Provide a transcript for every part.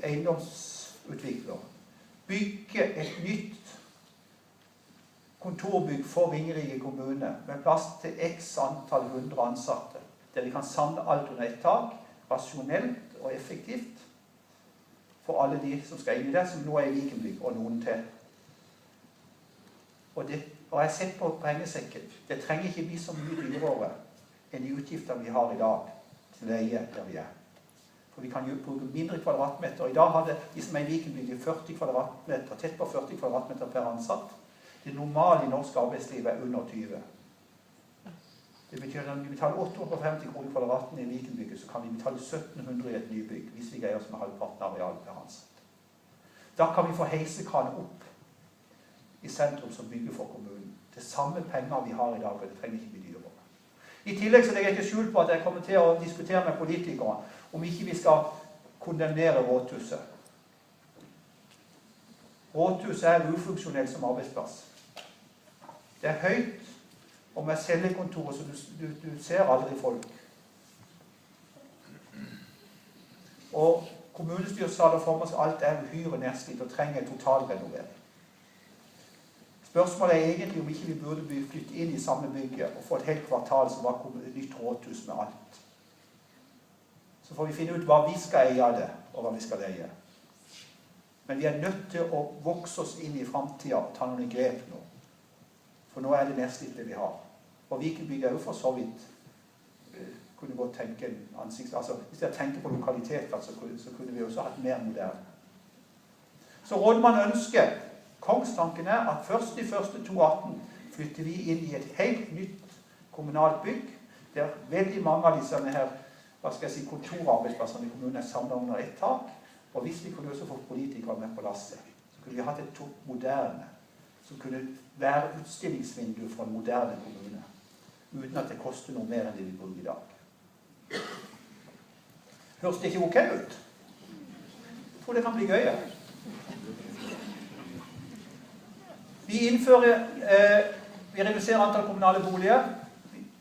eiendomsutvikler bygge et nytt kontorbygg for Ringerike kommune med plass til x antall 100 ansatte, der vi kan samle alt under et tak, rasjonelt og effektivt for alle de som skal inn i det, som nå er i Vikenbygg og noen til. Og jeg har sett på pengesekken. Det trenger ikke bli så mye dyrere enn de utgiftene vi har i dag til leie der vi er. For vi kan jo bruke mindre kvadratmeter. I dag hadde de som er i Vikenbygg 40 kvadratmeter, tett på 40 kvadratmeter per ansatt. Det normale i norsk arbeidsliv er under 20. Det betyr at når vi betaler 850 kroner kvadraten i Vikenbygget, så kan vi betale 1700 i et nybygg, hvis vi greier oss med halvparten av areal per ansatt. Da kan vi få heisekranen opp i sentrum som bygger for kommunen. Det samme penger vi har i dag, og det trenger ikke bli dyrere. I tillegg så legger jeg ikke skjul på at jeg kommer til å diskutere med politikere om ikke vi skal kondemnere rådhuset. Rådhuset er ufunksjonelt som arbeidsplass. Det er høyt, og med cellekontoret, så du ser aldri folk. Og kommunestyret sa det for meg at alt er uhyre nedslitt og trenger totalrenovering. Spørsmålet er egentlig om ikke vi burde flytte inn i samme bygget og få et helt kvartal som var et nytt rådhus med alt. Så får vi finne ut hva vi skal eie av det, og hva vi skal leie. Men vi er nødt til å vokse oss inn i fremtiden og ta noen grep nå. For nå er det nedslitt det vi har. Og Vikenbygg er jo for så vidt, kunne godt tenke en ansikt, altså hvis jeg tenker på lokalitet, så kunne vi også hatt mer moderne. Så rådmannen ønsker, kongstanken er at først i 1.1.2018 flytter vi inn i et helt nytt kommunalt bygg, der veldig mange av disse her, hva skal jeg si, kontorarbeidsplassene i kommunen er samlet under et tak, og hvis vi kunne også få politikere med på lasset, så kunne vi hatt et topp moderne, som kunne være utstillingsvindu for en moderne kommune, uten at det koster noe mer enn det vi bruker i dag. Høres det ikke ok ut? Jeg tror det kan bli gøy. Vi reduserer antall kommunale boliger,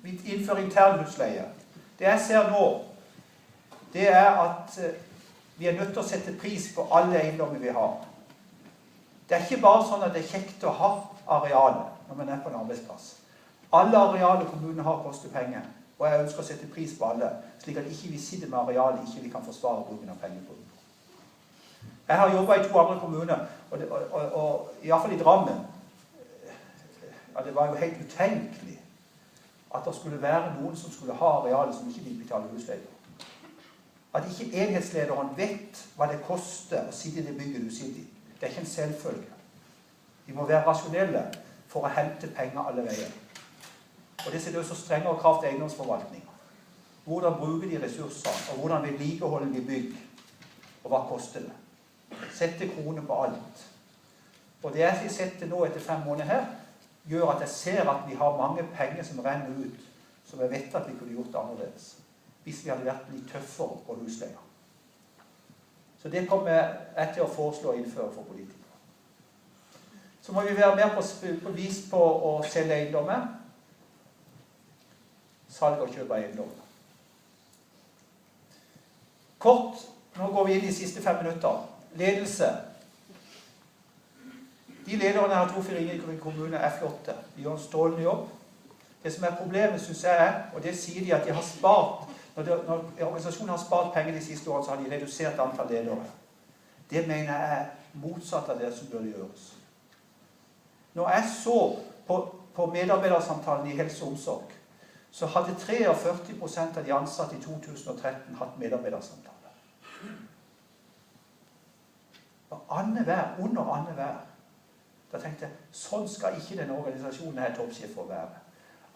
vi innfører internhusleie. Det jeg ser nå, det er at vi er nødt til å sette pris på alle eiendommer vi har. Det er ikke bare sånn at det er kjekt å ha arealer når man er på en arbeidsplass. Alle arealer kommunen har koster penger, og jeg ønsker å sette pris på alle, slik at ikke vi sitter med arealer, ikke vi kan forsvare bruken av penger på dem. Jeg har jobbet i 2 andre kommuner, og i hvert fall i Drammen, ja, det var jo helt utenkelig at det skulle være noen som skulle ha arealer som ikke vil betale husleie. At ikke enhetslederen vet hva det koster å sitte i det bygget du sitter i. Det er ikke en selvfølge. Vi må være rasjonelle for å hente penger alle veier. Og det setter også strengere krav til eiendomsforvaltning. Hvordan bruker de ressursene, og hvordan vedlikeholder de bygg, og hva koster det? Sette kroner på alt. Og det jeg setter nå etter 5 måneder her, gjør at jeg ser at vi har mange penger som renner ut, som jeg vet at vi kunne gjort annerledes, hvis vi hadde vært litt tøffere på husleia. Så det kommer jeg til å foreslå å innføre for politikere. Så må vi være mer på vis på å selge eiendommer. Salg og kjøp av eiendommer. Kort, nå går vi inn i de siste 5 minutter. Ledelse. De lederne jeg har truffet i Ringerike kommune er flotte. De gjør en strålende jobb. Det som er problemet, synes jeg er, og det sier de at de har spart, når organisasjonen har spart penger de siste årene, så har de redusert antall ledere. Det mener jeg er motsatt av det som bør gjøres. Når jeg så på medarbeidersamtalen i helse og omsorg, så hadde 43% av de ansatte i 2013 hatt medarbeidersamtale. Og under annenhver. Da tenkte jeg, sånn skal ikke den organisasjonen her toppsjef få være.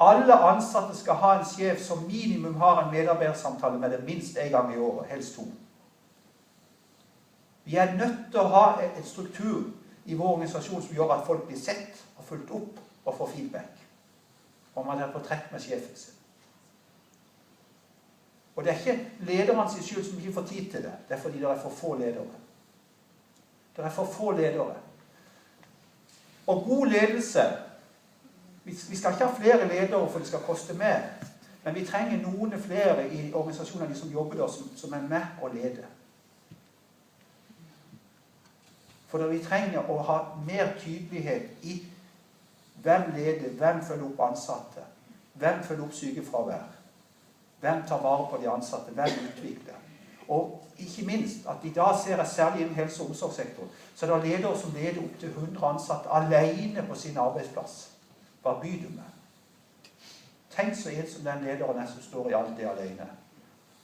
Alle ansatte skal ha en sjef som minimum har en medarbeidersamtale med det minst 1 gang i året, helst 2. Vi er nødt til å ha en struktur i vår organisasjon som gjør at folk blir sett og fulgt opp og får feedback. Og man er på trekk med sjefen sin. Og det er ikke lederne sin skyld som ikke får tid til det. Det er fordi det er for få ledere. Det er for få ledere. Og god ledelse, vi skal ikke ha flere ledere for det skal koste mer, men vi trenger noen flere i organisasjonene som jobber der, som er med å lede. For vi trenger å ha mer tydelighet i hvem leder, hvem følger opp ansatte, hvem følger opp sykefravær, hvem tar vare på de ansatte, hvem utvikler. Og ikke minst at i dag ser jeg særlig innen helse- og omsorgssektoren, så er det ledere som leder opp til 100 ansatte alene på sin arbeidsplass. Hva byr du med? Tenk så en som den lederen er som står i alt det alene.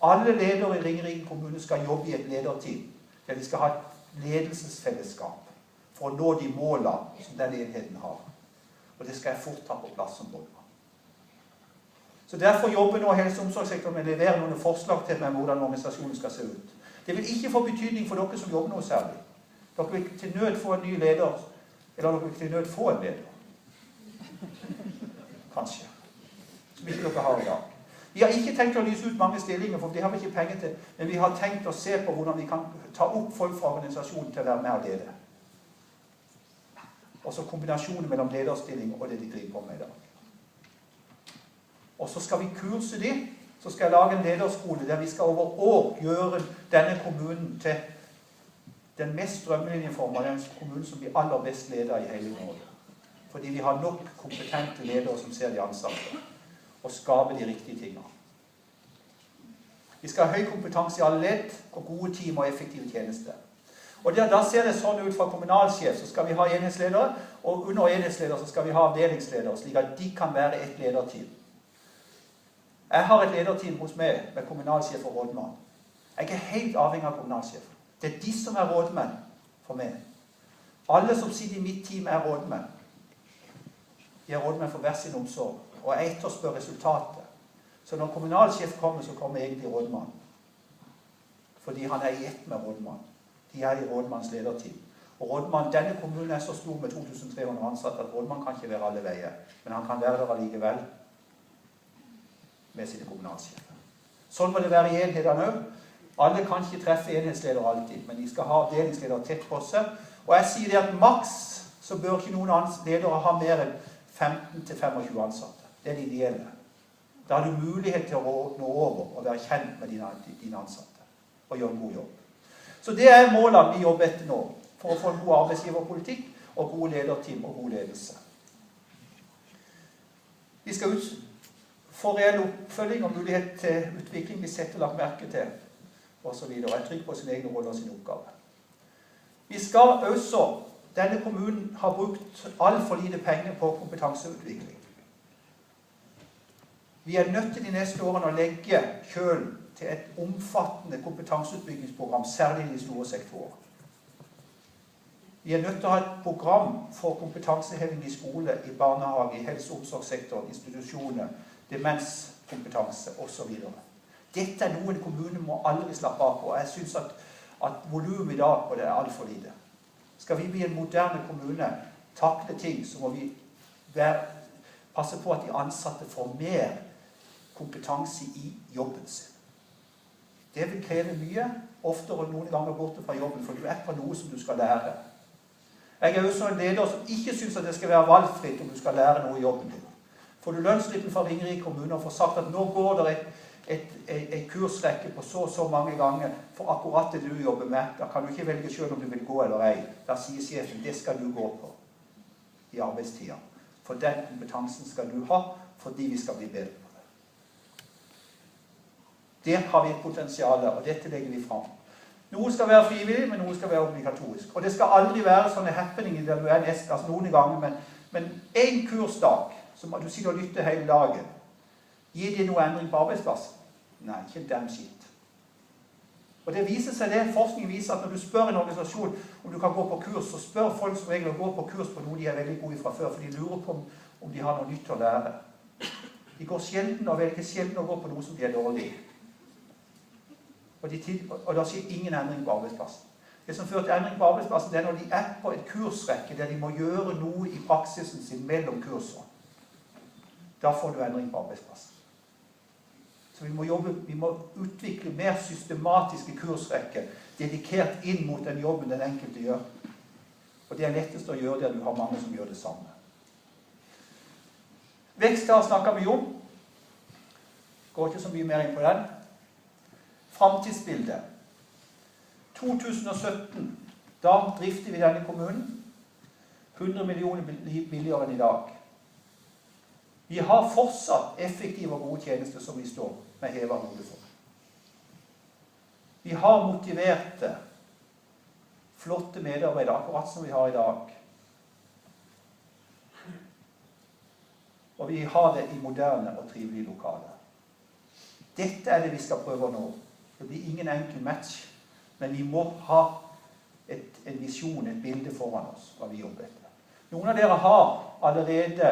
Alle ledere i Ringerike kommune skal jobbe i et lederteam, der de skal ha et ledelsesfellesskap for å nå de målene som den enheten har. Og det skal jeg fort ta på plass som rådmann. Så derfor jobber nå helse- og omsorgssektoren med å levere noen forslag til meg om hvordan organisasjonen skal se ut. Det vil ikke få betydning for dere som jobber noe særlig. Dere vil til nød få en ny leder, eller dere vil til nød få en leder. Kanskje. Som ikke dere har i dag. Vi har ikke tenkt å lyse ut mange stillinger, for det har vi ikke penger til. Men vi har tenkt å se på hvordan vi kan ta opp folk fra organisasjonen til å være med og lede. Og så kombinasjonen mellom lederstilling og det de driver på med i dag. Og så skal vi kurse de, så skal jeg lage en lederskole der vi skal over år gjøre denne kommunen til den mest strømlinjeformede, den kommunen som blir aller best leder i hele Norge. Fordi vi har nok kompetente ledere som ser de ansatte, og skaper de riktige tingene. Vi skal ha høy kompetanse i alle ledd, og gode team og effektive tjenester. Og da ser det sånn ut fra kommunalsjef, så skal vi ha enhetsledere, og under enhetsledere så skal vi ha avdelingsledere, slik at de kan være et lederteam. Jeg har et lederteam hos meg med kommunalsjef og rådmann. Jeg er helt avhengig av kommunalsjef. Det er de som er rådmenn for meg. Alle som sitter i mitt team er rådmenn. De er rådmenn for hver sin omsorg, og jeg etterspør resultatet. Så når kommunalsjef kommer, så kommer egentlig rådmann. Fordi han er i ett med rådmann. De er i rådmanns lederteam. Og rådmann, denne kommunen er så stor med 2300 ansatte at rådmann kan ikke være alle veier. Men han kan være der allikevel med sine kommunalsjefer. Sånn må det være i enhetene også. Alle kan ikke treffe enhetsledere alltid, men de skal ha avdelingsledere tett på seg. Og jeg sier det at maks så bør ikke noen ledere ha mer enn 15-25 ansatte. Det er det ideelle. Da har du mulighet til å nå over og være kjent med dine ansatte og gjøre en god jobb. Så det er målene vi jobber etter nå, for å få en god arbeidsgiverpolitikk og gode lederteam og god ledelse. Vi skal få reell oppfølging og mulighet til utvikling vi setter lagt merke til, og så videre. Jeg trykker på sin egen rolle og sin oppgave. Vi skal også, denne kommunen har brukt alt for lite penger på kompetanseutvikling. Vi er nødt til de neste årene å legge kjøl til et omfattende kompetanseutbyggingsprogram, særlig i de store sektorer. Vi er nødt til å ha et program for kompetanseheving i skole, i barnehage, i helse- og omsorgssektoren, institusjoner, demenskompetanse osv. Dette er noe en kommune må aldri slappe av på. Jeg synes at volumet i dag på det er alt for lite. Skal vi bli en moderne kommune, takle ting, så må vi passe på at de ansatte får mer kompetanse i jobben sin. Det vil kreve mye, oftere og noen ganger borte fra jobben, for du er på noe som du skal lære. Jeg er også en leder som ikke synes at det skal være valgfritt om du skal lære noe i jobben din. Får du lønnsslippen fra Ringerike kommune og får sagt at nå går det et kursrekke på så mange ganger for akkurat det du jobber med, da kan du ikke velge selv om du vil gå eller ei. Da sier sjefen, det skal du gå på i arbeidstida. For den kompetansen skal du ha, fordi vi skal bli bedre på det. Der har vi et potensial, og dette legger vi fram. Noe skal være frivillig, men noe skal være obligatorisk. Og det skal aldri være sånne happeninger der du er nesten, altså noen ganger, men en kursdag, som du sitter og lytter hele dagen, gir det noe endring på arbeidsplassen? Nei, ikke damn shit. Og det viser seg, det forskning viser at når du spør en organisasjon om du kan gå på kurs, så spør folk som regel å gå på kurs på noe de er veldig gode fra før, for de lurer på om de har noe nytt å lære. De går sjelden og velger sjelden å gå på noe som de er dårlig. Og da skjer ingen endring på arbeidsplassen. Det som fører til endring på arbeidsplassen, det er når de er på et kursrekke der de må gjøre noe i praksisen sin mellom kursene. Da får du endring på arbeidsplassen. Så vi må utvikle mer systematiske kursrekker, dedikert inn mot den jobben den enkelte gjør. Og det er lettest å gjøre der du har mange som gjør det samme. Veksttall snakker vi om. Går ikke så mye mer inn på den. Framtidsbildet. 2017 Da drifter vi denne kommunen 100 millioner billigere enn i dag. Vi har fortsatt effektive og gode tjenester som vi står med hevet hode for. Vi har motiverte, flotte medarbeidere, akkurat som vi har i dag. Og vi har det i moderne og trivelige lokaler. Dette er det vi skal prøve å nå. Det blir ingen enkel match, men vi må ha en visjon, et bilde foran oss, hva vi jobber etter. Noen av dere har allerede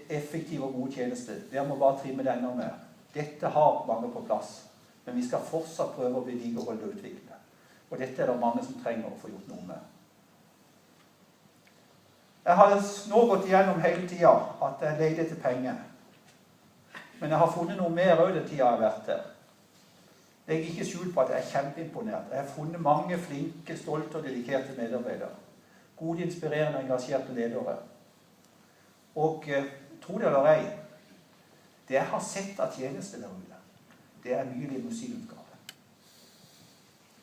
effektive og gode tjenester. Dere må bare trimme det enda mer. Dette har mange på plass, men vi skal fortsatt prøve å vedlikeholde og utvikle. Og dette er det mange som trenger å få gjort noe med. Jeg har nå gått igjennom hele tiden at jeg leide etter penger. Men jeg har funnet noe mer av den tiden jeg har vært der. Jeg er ikke skjult på at jeg er kjempeimponert. Jeg har funnet mange flinke, stolte og dedikerte medarbeidere. Gode, inspirerende og engasjerte ledere. Og tro det eller ei, det jeg har sett av tjenester der ute, det er mye limousineutgave.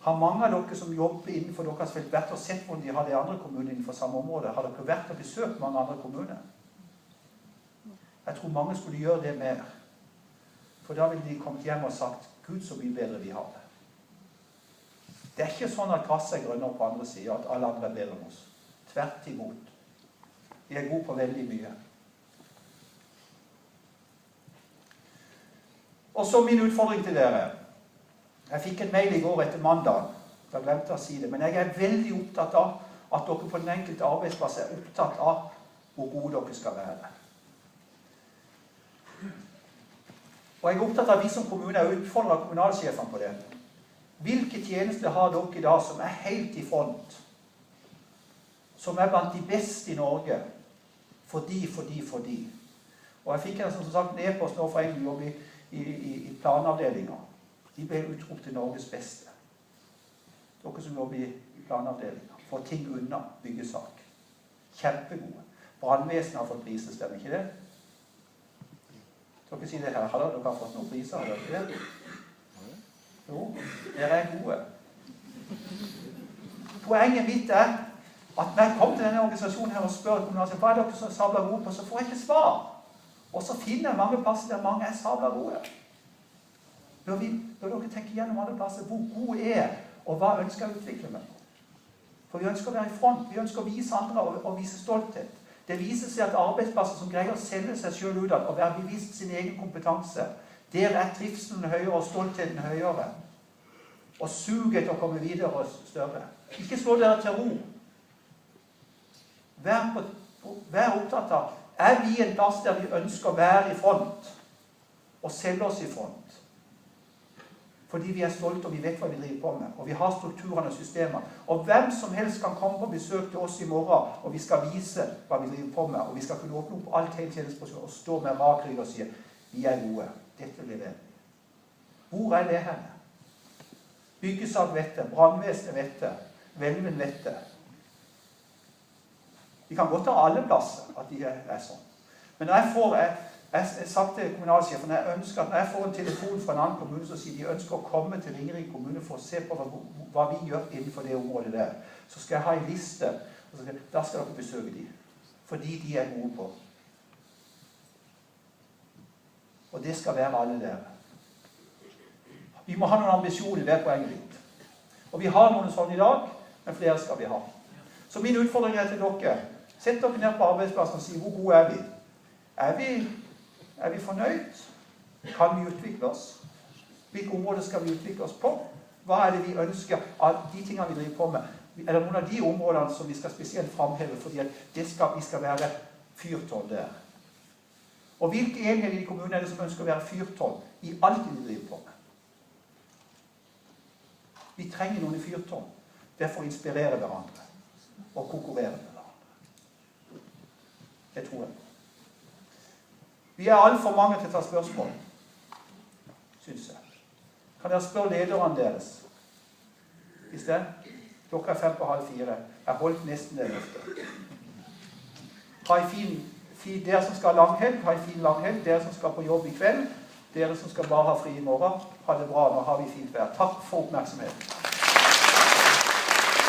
Har mange av dere som jobber innenfor deres felt vært og sett hvordan de har det i andre kommuner innenfor samme område? Har dere vært og besøkt mange andre kommuner? Jeg tror mange skulle gjøre det mer. For da ville de kommet hjem og sagt, Gud, så mye bedre vi har det. Det er ikke sånn at gresset er grønnere på andre siden, at alle andre er bedre enn oss. Tvert imot. Vi er gode på veldig mye. Og så min utfordring til dere. Jeg fikk en mail i går etter mandag. Jeg glemte å si det, men jeg er veldig opptatt av at dere på den enkelte arbeidsplass er opptatt av hvor gode dere skal være. Og jeg er opptatt av at vi som kommune er utfordret av kommunalsjefene på det. Hvilke tjenester har dere i dag som er helt i front? Som er blant de beste i Norge? Fordi. Og jeg fikk som sagt en e-post nå fra en jobb i planavdelinger. De ble utropt til Norges beste. Dere som jobber i planavdelinger. Får ting unna byggesak. Kjempegode. Brannvesenet har fått priser, stemmer ikke det? Dere sier det her, har dere fått noen priser, har dere ikke det? Jo, dere er gode. Poenget mitt er at når jeg kom til denne organisasjonen her og spør hva er dere så sabla gode på, så får jeg ikke svar. Og så finner jeg mange plasser der mange er sabla gode. Bør dere tenke gjennom alle plasser hvor gode er, og hva ønsker jeg å utvikle meg? For vi ønsker å være i front, vi ønsker å vise andre og vise stolthet. Det viser seg at arbeidsplasser som greier å selge seg selv utad og være bevisst sin egen kompetanse, der er trivselen høyere og stoltheten høyere. Og suget etter å komme videre og større. Ikke slå dere til ro. Vær opptatt av, er vi en plass der vi ønsker å være i front og selge oss i front? Fordi vi er stolte og vi vet hva vi driver på med. Og vi har strukturene og systemer. Og hvem som helst kan komme på besøk til oss i morgen, og vi skal vise hva vi driver på med. Og vi skal kunne åpne opp alt hele tjenesteposisjonen og stå med rak rygg og si, vi er gode. Dette blir det. Hvor er det her? Byggesak vet det, brannvesenet vet det, Velven vet det. Vi kan godt ha alle plasser at de er sånn. Men når jeg har sagt til kommunalsjefen, jeg ønsker at når jeg får en telefon fra en annen kommune som sier de ønsker å komme til Ringerike kommune for å se på hva vi gjør innenfor det området der, så skal jeg ha en liste, og da skal dere besøke de. Fordi de er gode på. Og det skal være alle der. Vi må ha noen ambisjoner, det er poenget litt. Og vi har noen sånn i dag, men flere skal vi ha. Så min utfordring er til dere. Sett dere ned på arbeidsplassen og si, hvor gode er vi? Er vi fornøyd? Kan vi utvikle oss? Hvilke områder skal vi utvikle oss på? Hva er det vi ønsker av de tingene vi driver på med? Er det noen av de områdene som vi skal spesielt fremheve, fordi at vi skal være fyrtårn der? Og hvilke enheter i kommunen er det som ønsker å være fyrtårn i alt det vi driver på med? Vi trenger noen fyrtårn. Det er for å inspirere hverandre og konkurrere med hverandre. Det tror jeg. Vi er alt for mange til å ta spørsmål, synes jeg. Kan dere spørre lederne deres? Hvis det? Klokka er 3:45. Jeg holdt nesten det løftet. Ha en fin, dere som skal ha langhelg, ha en fin langhelg. Dere som skal på jobb i kveld, dere som skal bare ha fri i morgen, ha det bra, nå har vi fint vær. Takk for oppmerksomheten.